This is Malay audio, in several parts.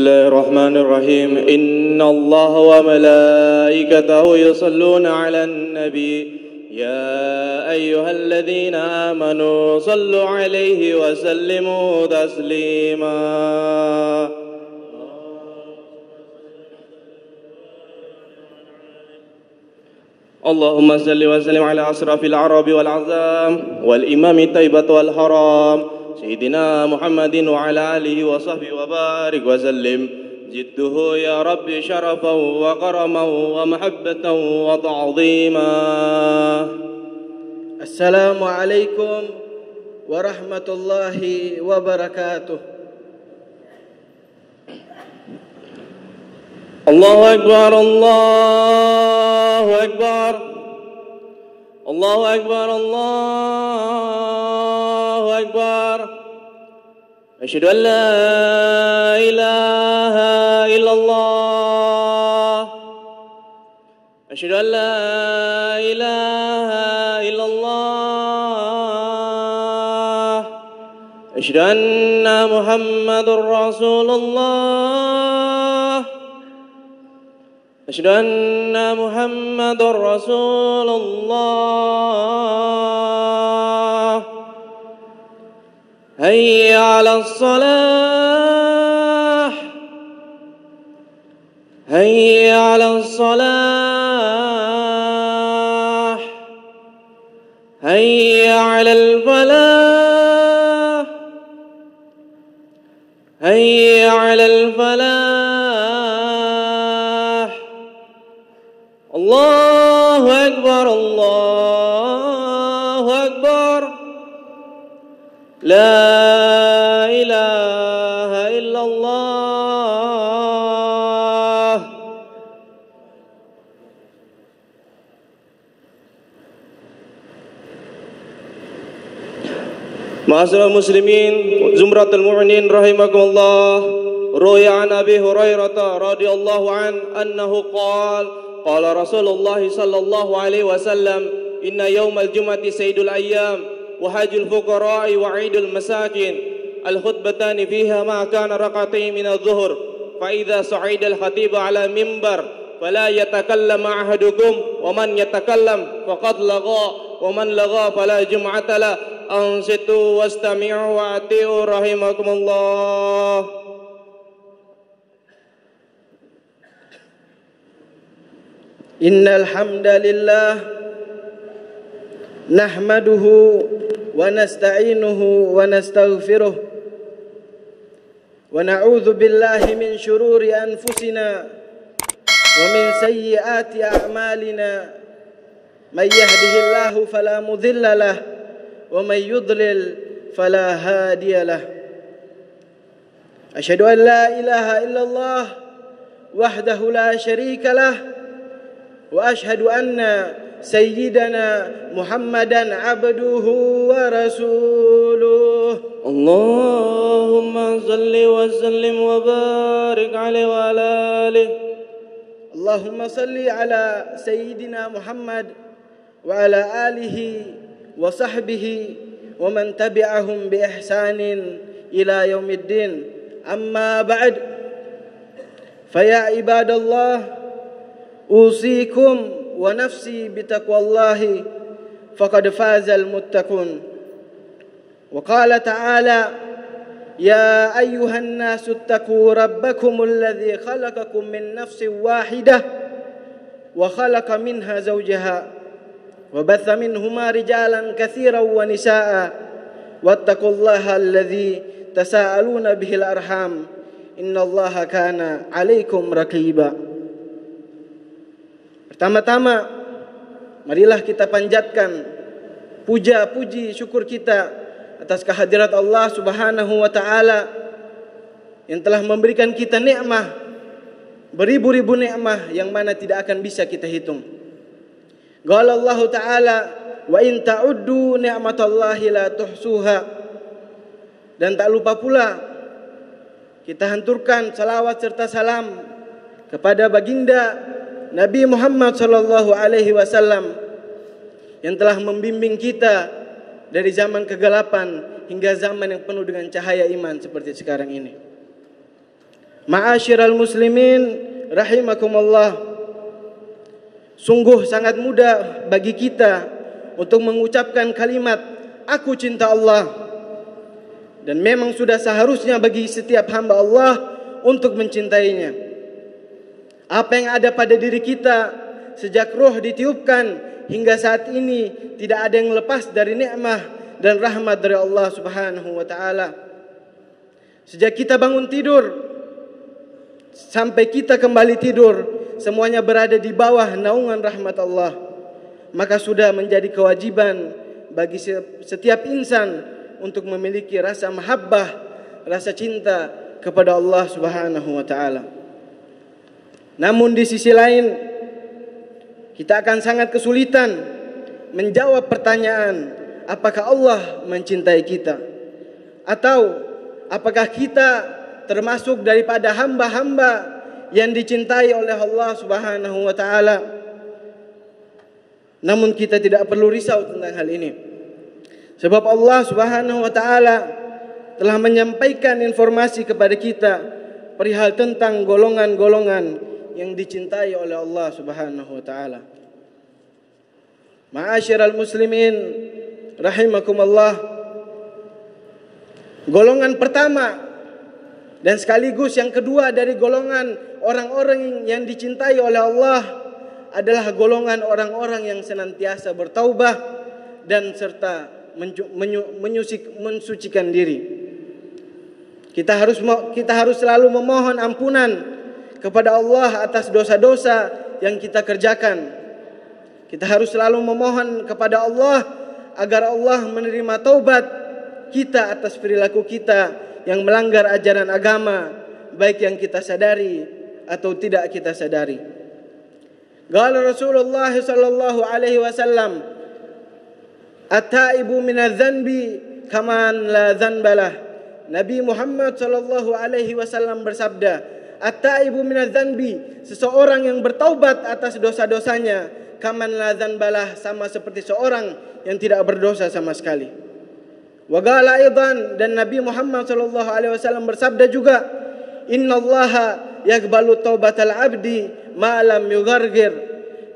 الله الرحمن الرحيم إن الله وملائكته يصلون على النبي يا أيها الذين آمنوا صلوا عليه وسلموا تسليما اللهم صل وسلم على أشرف العرب والعظام والإمام الطيبة والحرام سيدنا محمد وعلى آله وصحبه وبارك وسلم جده يا رب شرفا وكرما ومحبة وتعظيما. السلام عليكم ورحمة الله وبركاته. الله أكبر الله أكبر الله أكبر الله أكبر أشهد أن لا إله إلا الله أشهد أن لا إله إلا الله أشهد أن محمد رسول الله أشهد أن محمد رسول الله هيا على الصلاة هيا على الصلاة هيا على الفلاح هيا على الفلاح الله أكبر الله أكبر لا إله إلا الله. Ma'asyiral muslimin zumratul mu'minin rahimakumullah. Ruya an Abi Hurairah radhiyallahu anhu qala قال رسول الله صلى الله عليه وسلم إن يوم الجمعة سيد الأيام وحج الفقراء وعيد المساكين الخطبتان فيها ما كان ركعتين من الظهر فإذا صعد الخطيب على منبر فلا يتكلم أحدكم ومن يتكلم فقد لغى ومن لغى فلا جمعة له أنصتوا واستمعوا وأطيعوا رحمكم الله. إن الحمد لله نحمده ونستعينه ونستغفره ونعوذ بالله من شرور أنفسنا ومن سيئات أعمالنا من يهده الله فلا مضل له ومن يضلل فلا هادي له أشهد أن لا إله إلا الله وحده لا شريك له وأشهد أن سيدنا محمدا عبده ورسوله اللهم صل وسلم وبارك عليه وعلى آله اللهم صل على سيدنا محمد وعلى آله وصحبه ومن تبعهم بإحسان إلى يوم الدين أما بعد فيا عباد الله أوصيكم ونفسي بتقوى الله فقد فاز المتقون. وقال تعالى يا أيها الناس اتقوا ربكم الذي خلقكم من نفس واحدة وخلق منها زوجها وبث منهما رجالا كثيرا ونساء واتقوا الله الذي تساءلون به الأرحام إن الله كان عليكم رقيبا. Pertama-tama, marilah kita panjatkan puja, puji, syukur kita atas kehadirat Allah Subhanahu wa Ta'ala yang telah memberikan kita nikmah, beribu-ribu nikmah yang mana tidak akan bisa kita hitung. Qala Allah Ta'ala, wa in ta'uddu ni'matallahi la tuhsuha. Dan tak lupa pula kita hanturkan salawat serta salam kepada baginda Nabi Muhammad sallallahu alaihi wasallam yang telah membimbing kita dari zaman kegelapan hingga zaman yang penuh dengan cahaya iman seperti sekarang ini. Ma'asyiral muslimin rahimakumullah, sungguh sangat mudah bagi kita untuk mengucapkan kalimat aku cinta Allah, dan memang sudah seharusnya bagi setiap hamba Allah untuk mencintainya. Apa yang ada pada diri kita sejak roh ditiupkan hingga saat ini tidak ada yang lepas dari nikmat dan rahmat dari Allah Subhanahu wa taala. Sejak kita bangun tidur sampai kita kembali tidur, semuanya berada di bawah naungan rahmat Allah. Maka sudah menjadi kewajiban bagi setiap insan untuk memiliki rasa mahabbah, rasa cinta kepada Allah Subhanahu wa taala. Namun di sisi lain, kita akan sangat kesulitan menjawab pertanyaan, apakah Allah mencintai kita? Atau apakah kita termasuk daripada hamba-hamba yang dicintai oleh Allah Subhanahu wa taala? Namun kita tidak perlu risau tentang hal ini. Sebab Allah Subhanahu wa taala telah menyampaikan informasi kepada kita perihal tentang golongan-golongan yang dicintai oleh Allah Subhanahu wa taala. Ma'asyiral muslimin rahimakumullah, golongan pertama dan sekaligus yang kedua dari golongan orang-orang yang dicintai oleh Allah adalah golongan orang-orang yang senantiasa bertaubah dan serta mensucikan diri. Kita harus selalu memohon ampunan kepada Allah atas dosa-dosa yang kita kerjakan. Kita harus selalu memohon kepada Allah agar Allah menerima taubat kita atas perilaku kita yang melanggar ajaran agama, baik yang kita sadari atau tidak kita sadari. Qala Rasulullah sallallahu alaihi wasallam, "At-taibu minadz-dzanbi kaman la dzanbalah." Nabi Muhammad sallallahu alaihi wasallam bersabda, "At-taibu minadz-dzanbi," seseorang yang bertaubat atas dosa-dosanya, kaman la dzanbalah, sama seperti seorang yang tidak berdosa sama sekali. Wa qala aidan, dan Nabi Muhammad sallallahu alaihi wasallam bersabda juga, "Innallaha yaqbalu taubatal 'abdi ma lam yughargir."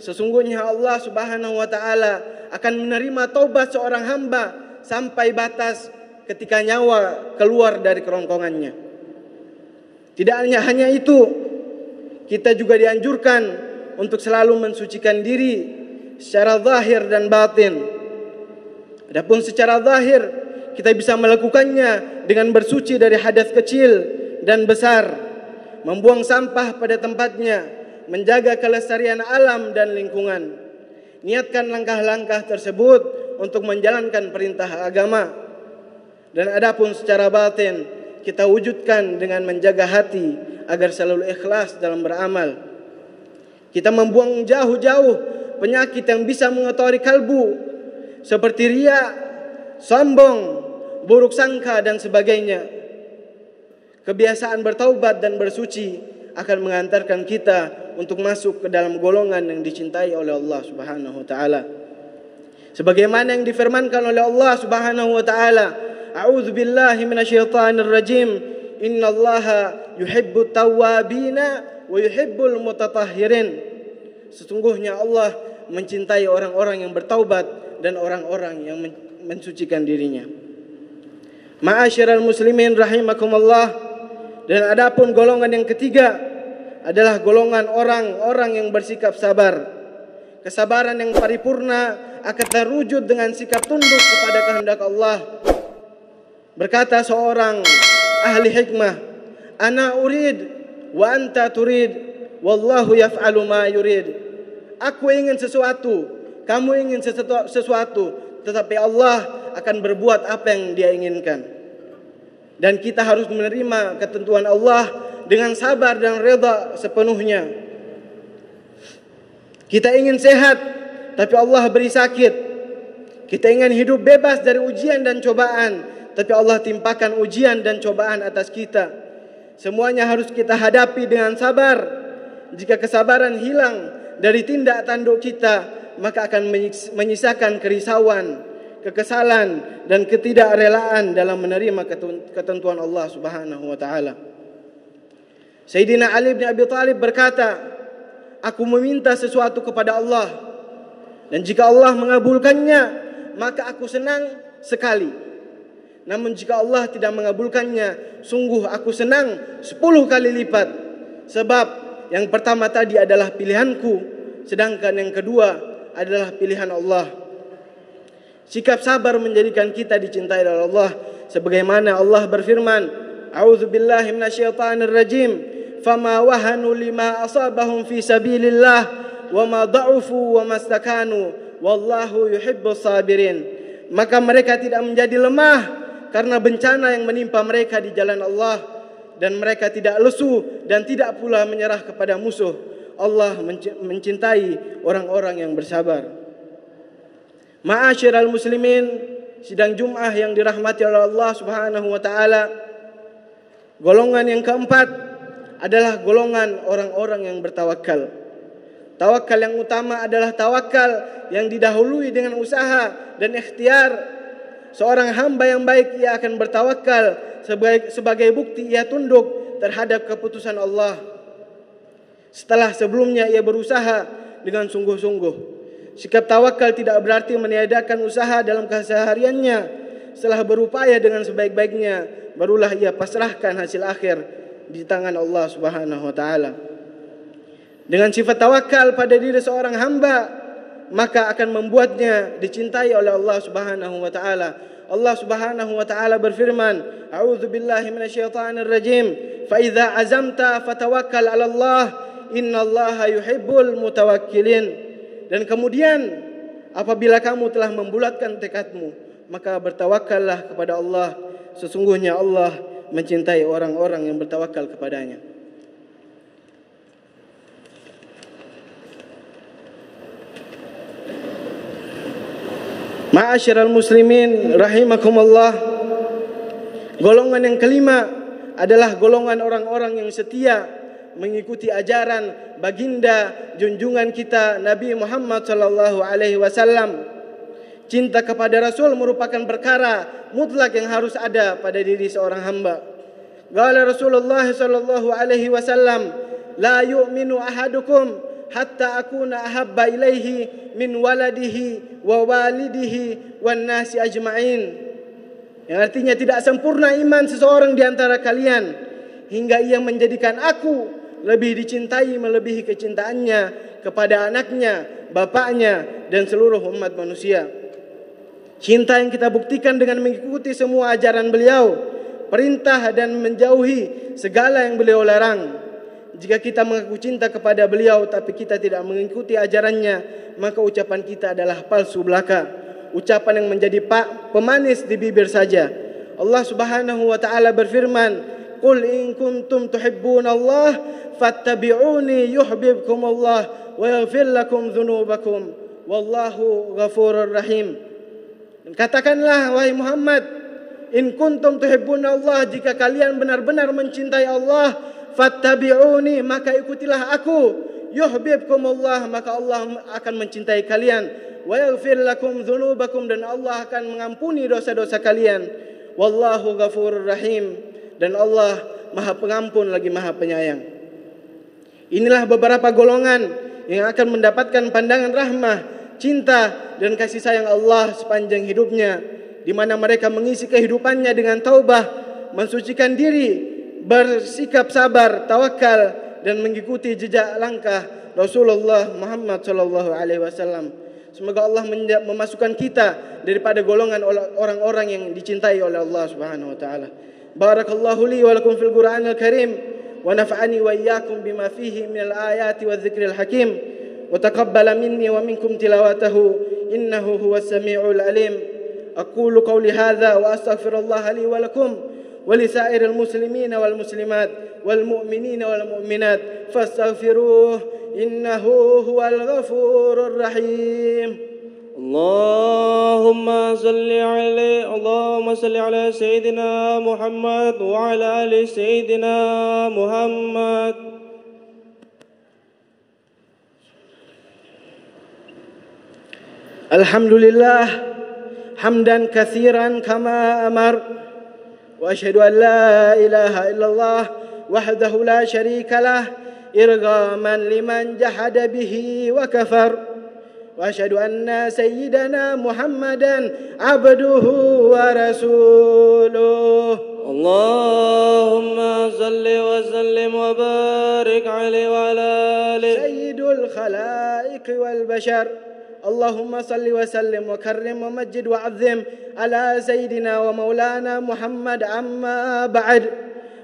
Sesungguhnya Allah Subhanahu wa taala akan menerima taubat seorang hamba sampai batas ketika nyawa keluar dari kerongkongannya. Tidak hanya itu, kita juga dianjurkan untuk selalu mensucikan diri secara zahir dan batin. Adapun secara zahir, kita bisa melakukannya dengan bersuci dari hadas kecil dan besar, membuang sampah pada tempatnya, menjaga kelestarian alam dan lingkungan. Niatkan langkah-langkah tersebut untuk menjalankan perintah agama. Dan adapun secara batin, kita wujudkan dengan menjaga hati agar selalu ikhlas dalam beramal. Kita membuang jauh-jauh penyakit yang bisa mengotori kalbu, seperti riya, sombong, buruk sangka dan sebagainya. Kebiasaan bertaubat dan bersuci akan mengantarkan kita untuk masuk ke dalam golongan yang dicintai oleh Allah Subhanahu wa taala. Sebagaimana yang difirmankan oleh Allah Subhanahu wa taala, "A'udzu billahi minasyaitonir rajim. Innallaha yuhibbut tawwabina wa yuhibbul mutatahhirin." Sesungguhnya Allah mencintai orang-orang yang bertaubat dan orang-orang yang mensucikan dirinya. Ma'asyiral muslimin rahimakumullah, dan adapun golongan yang ketiga adalah golongan orang-orang yang bersikap sabar. Kesabaran yang paripurna akan terwujud dengan sikap tunduk kepada kehendak Allah. Berkata seorang ahli hikmah, "Ana urid wa anta turid, wallahu yaf'alu ma yurid." Aku ingin sesuatu, kamu ingin sesuatu, tetapi Allah akan berbuat apa yang Dia inginkan. Dan kita harus menerima ketentuan Allah dengan sabar dan redha sepenuhnya. Kita ingin sehat, tapi Allah beri sakit. Kita ingin hidup bebas dari ujian dan cobaan, tapi Allah timpakan ujian dan cobaan atas kita. Semuanya harus kita hadapi dengan sabar. Jika kesabaran hilang dari tindak tanduk kita, maka akan menyisakan kerisauan, kekesalan dan ketidakrelaan dalam menerima ketentuan Allah Subhanahu wa taala. Sayyidina Ali bin Abi Thalib berkata, aku meminta sesuatu kepada Allah, dan jika Allah mengabulkannya, maka aku senang sekali. Namun jika Allah tidak mengabulkannya, sungguh aku senang 10 kali lipat. Sebab yang pertama tadi adalah pilihanku, sedangkan yang kedua adalah pilihan Allah. Sikap sabar menjadikan kita dicintai oleh Allah, sebagaimana Allah berfirman, A'udzubillahi minasyaitonir rajim, fama wahanu lima asabahum fi sabilillah wa ma da'ufu wa mastakanu wallahu yuhibbus sabirin. Maka mereka tidak menjadi lemah karena bencana yang menimpa mereka di jalan Allah, dan mereka tidak lesu dan tidak pula menyerah kepada musuh. Allah mencintai orang-orang yang bersabar. Ma'asyiral muslimin, sidang Jumat yang dirahmati oleh Allah Subhanahu wa taala. Golongan yang keempat adalah golongan orang-orang yang bertawakal. Tawakal yang utama adalah tawakal yang didahului dengan usaha dan ikhtiar. Seorang hamba yang baik, ia akan bertawakal sebagai bukti ia tunduk terhadap keputusan Allah. Setelah sebelumnya ia berusaha dengan sungguh-sungguh. Sikap tawakal tidak berarti meniadakan usaha dalam kesehariannya. Setelah berupaya dengan sebaik-baiknya, barulah ia pasrahkan hasil akhir di tangan Allah Subhanahu wa taala. Dengan sifat tawakal pada diri seorang hamba, maka akan membuatnya dicintai oleh Allah Subhanahu wa taala. Allah Subhanahu wa taala berfirman, A'udzubillahi minasyaitonir rajim, fa idza azamta fatawakkal 'ala Allah, innallaha yuhibbul mutawakkilin. Dan kemudian apabila kamu telah membulatkan tekadmu, maka bertawakallah kepada Allah. Sesungguhnya Allah mencintai orang-orang yang bertawakal kepadanya. Ma'asyiral muslimin rahimakumullah. Golongan yang kelima adalah golongan orang-orang yang setia mengikuti ajaran baginda junjungan kita Nabi Muhammad sallallahu alaihi wasallam. Cinta kepada Rasul merupakan perkara mutlak yang harus ada pada diri seorang hamba. Qala Rasulullah sallallahu alaihi wasallam, la yu'minu ahadukum hatta akuna ahabba ilaihi min waladihi wa walidihi wan nasi ajma'in. Yang artinya tidak sempurna iman seseorang di antara kalian hingga ia menjadikan aku lebih dicintai melebihi kecintaannya kepada anaknya, bapaknya, dan seluruh umat manusia. Cinta yang kita buktikan dengan mengikuti semua ajaran beliau, perintah dan menjauhi segala yang beliau larang. Jika kita mengaku cinta kepada beliau tapi kita tidak mengikuti ajarannya, maka ucapan kita adalah palsu belaka, ucapan yang menjadi pemanis di bibir saja. Allah Subhanahu wa taala berfirman, Qul in kuntum tuhibbunallah fattabi'uni yuhibbukumullah wa yaghfir lakum dzunubakum wallahu ghafurur rahim. Dan katakanlah wahai Muhammad, in kuntum tuhibbunallah, jika kalian benar-benar mencintai Allah, fattabi'uni, maka ikutilah aku, yuhibbukumullah, maka Allah akan mencintai kalian, wa yaghfir lakum dzunubakum, dan Allah akan mengampuni dosa-dosa kalian, wallahu ghafurur rahim, dan Allah Maha Pengampun lagi Maha Penyayang. Inilah beberapa golongan yang akan mendapatkan pandangan rahmah, cinta, dan kasih sayang Allah sepanjang hidupnya, di mana mereka mengisi kehidupannya dengan taubah, mensucikan diri, bersikap sabar, tawakal, dan mengikuti jejak langkah Rasulullah Muhammad sallallahu alaihi wasallam. Semoga Allah memasukkan kita daripada golongan orang-orang yang dicintai oleh Allah Subhanahu wa taala. Barakallahu li wa lakum fil Qur'anil Karim wa nafa'ani wa iyyakum bima fihi minal ayati wadh-dhikril hakim wa taqabbala minni wa minkum tilawatahu innahu huwas samiul alim. Aqulu qawli hadza wa astaghfirullah li wa lakum wa li sa'iril muslimina wal muslimat wal mu'minina wal mu'minat fastaghfiruh innahu huwal ghafurur rahim. اللهم صل على سيدنا محمد وعلى آل سيدنا محمد. Alhamdulillah hamdan katsiran kama amar wa asyhadu an la ilaha illallah وحده لا شريك له إرغاما لمن جحد به وكفر وأشهد أن سيدنا محمدا عبده ورسوله اللهم صل وسلم وبارك عليه وعلى آله سيد الخلائق والبشر اللهم صل وسلم وكرم ومجد وعظم على سيدنا ومولانا محمد أما بعد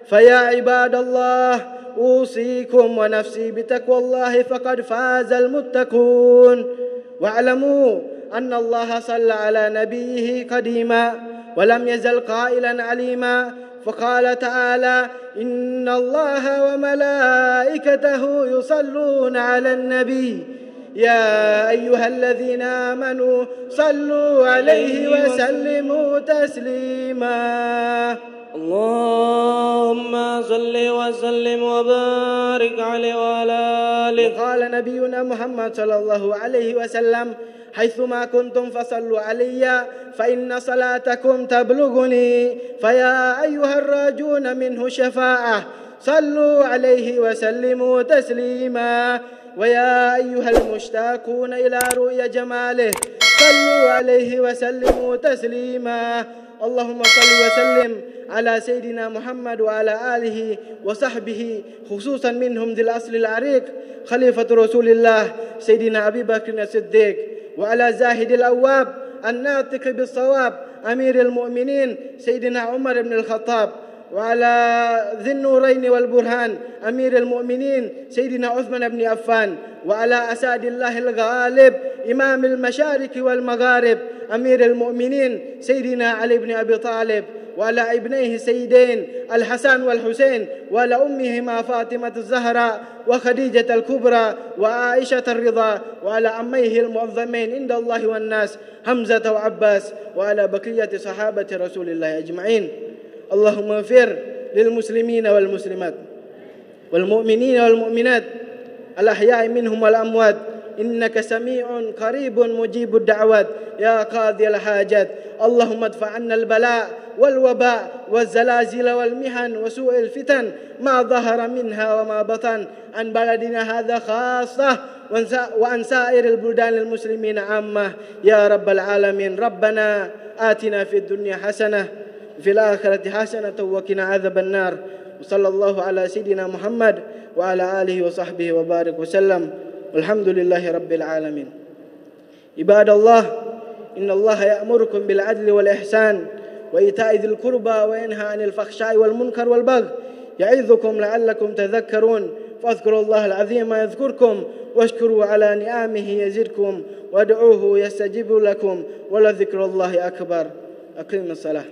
فيا عباد الله أوصيكم ونفسي بتقوى الله فقد فاز المتقون واعلموا أن الله صلى على نبيه قديما ولم يزل قائلا عليما فقال تعالى إن الله وملائكته يصلون على النبي يا أيها الذين آمنوا صلوا عليه وسلموا تسليما اللهم صل وسلم وبارك عليه وعلى آله وقال نبينا محمد صلى الله عليه وسلم حيثما كنتم فصلوا علي فإن صلاتكم تبلغني فيا أيها الراجون منه شفاعة صلوا عليه وسلموا تسليما ويا أيها المشتاقون إلى رؤيا جماله صلوا عليه وسلموا تسليما اللهم صل وسلم على سيدنا محمد وعلى آله وصحبه خصوصا منهم ذي الأصل العريق خليفة رسول الله سيدنا أبي بكر الصديق وعلى زاهد الأواب الناطق بالصواب أمير المؤمنين سيدنا عمر بن الخطاب وعلى ذي النورين والبرهان أمير المؤمنين سيدنا عثمان بن عفان وعلى أساد الله الغالب إمام المشارق والمغارب أمير المؤمنين سيدنا علي بن أبي طالب وعلى ابنيه السيدين الحسن والحسين وعلى أمهما فاطمة الزهراء وخديجة الكبرى وعائشة الرضا وعلى عميه المعظمين عند الله والناس حمزة وعباس وعلى بقية صحابة رسول الله أجمعين اللهم اغفر للمسلمين والمسلمات والمؤمنين والمؤمنات الأحياء منهم والأموات إنك سميع قريب مجيب الدعوات يا قاضي الحاجات اللهم ادفع عنا البلاء والوباء والزلازل والمحن وسوء الفتن ما ظهر منها وما بطن عن بلدنا هذا خاصة وعن سائر البلدان المسلمين عامة يا رب العالمين ربنا آتنا في الدنيا حسنة في الآخرة حسنة وقنا عذاب النار وصلى الله على سيدنا محمد وعلى آله وصحبه وبارك وسلم والحمد لله رب العالمين عباد الله إن الله يأمركم بالعدل والإحسان وإيتاء ذي القربى وينهى عن الفحشاء والمنكر والبغي يعظكم لعلكم تذكرون فاذكروا الله العظيم يذكركم واشكروا على نعمه يزدكم وادعوه يستجيب لكم ولذكر الله أكبر أقيموا الصلاة